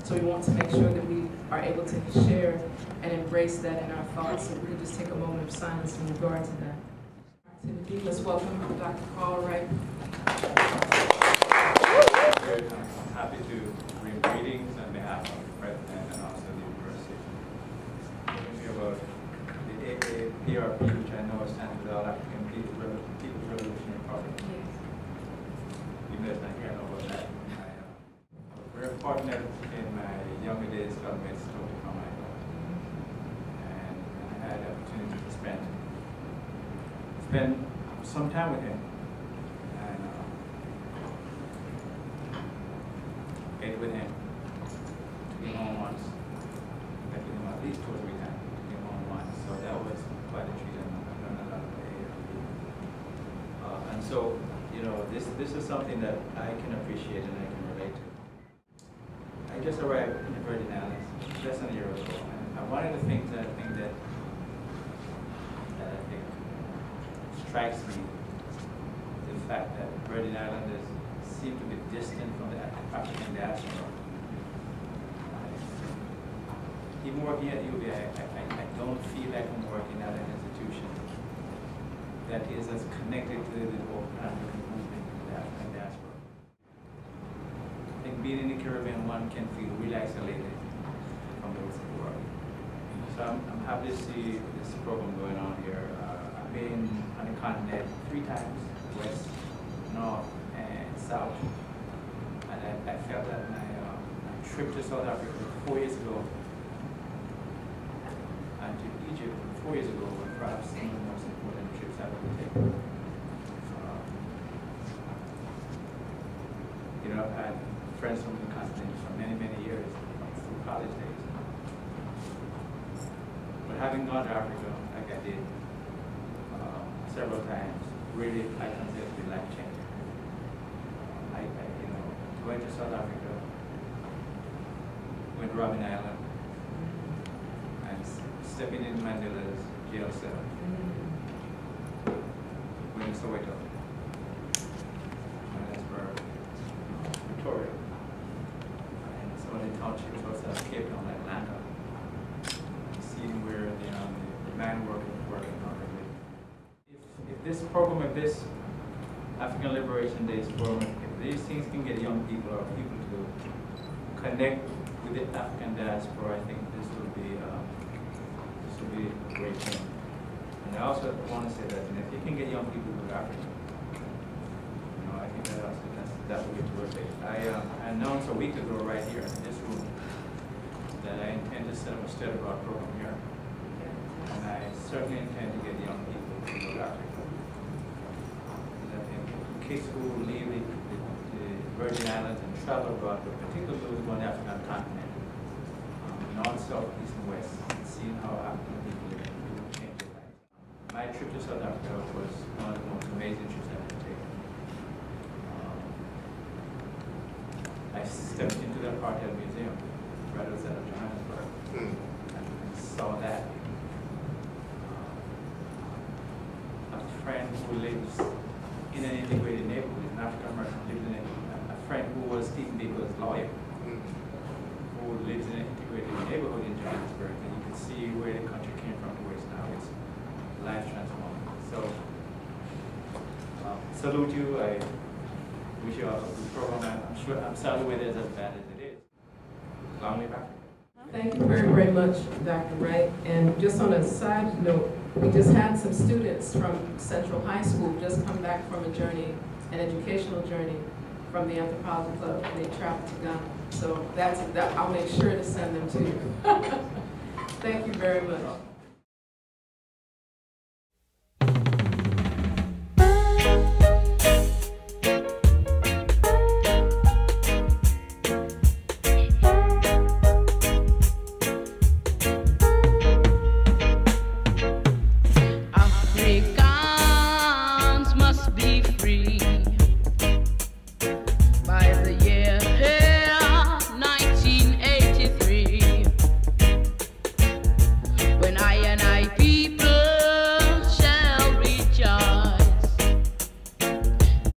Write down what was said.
So we want to make sure that we are able to share and embrace that in our thoughts. So we can just take a moment of silence in regard to that. Let's welcome Dr. Karl Wright. I'm happy to bring greetings on behalf of the President and also the University. About the AAPRP, which I know stands for the All African People's Revolutionary Party. Yes. Even though it's not here, I know about that. I was very fortunate in my younger days to have met from my daughter. And I had the opportunity to spend some time with him. And ate with him. Took him home once. I took him at least 2 or 3 times. Took him home once. So that was quite a treat, and I learned a lot of AAP. And so, you know, this is something that I can appreciate and I can relate to. I just arrived in the Virgin Islands less than a year ago, and one of the things that I think strikes me the fact that Virgin Islanders seem to be distant from the African diaspora. Even working at UVI, I don't feel like I'm working at an institution that is as connected to the whole African movement, the African diaspora. I think being in the Caribbean, one can feel really isolated from the rest of the world. So I'm happy to see this program going on here. I've been on the continent 3 times, west, north, and south. And I felt that my trip to South Africa 4 years ago and to Egypt 4 years ago were perhaps some of the most important trips I've ever taken. You know, I've had friends from the continent for many, many years, through college days. But having gone to Africa, like I did, several times, really, I consider it to be life-changing. You know, going to South Africa, went to Robben Island, and stepping in Mandela's jail cell, went to Soweto, Johannesburg, Victoria, and some of the townships outside of Cape Town, Atlanta, and seeing where the man working on it. If this program, if this African Liberation Days program, if these things can get young people or people to connect with the African diaspora, I think this will be a great thing. And I also want to say that if you can get young people with Africa, you know, I think that will be terrific. I announced a week ago right here in this room that I intend to set up a study abroad program here, and I certainly intend to get young people to go to Africa. Kids who leave the Virgin Islands and travel abroad, but particularly those who go on the African continent, north, south, east, and west, and seeing how African people change their lives. My trip to South Africa was one of the most amazing trips I've ever taken. I stepped into the Apartheid Museum right outside of Johannesburg and saw that. A friend who lives in an integrated neighborhood, an African American lives in a friend who was Stephen Biko's lawyer, who lives in an integrated neighborhood in Johannesburg, and you can see where the country came from to where it's now. It's life transforming. So, salute you. I wish you all a good program. I'm sorry the weather is as bad as it is. Long live Africa. Thank you very, very much, Dr. Wright. And just on a side note, we just had some students from Central High School just come back from a journey, an educational journey from the Anthropology Club, and they traveled to Ghana. So I'll make sure to send them to you. Thank you very much.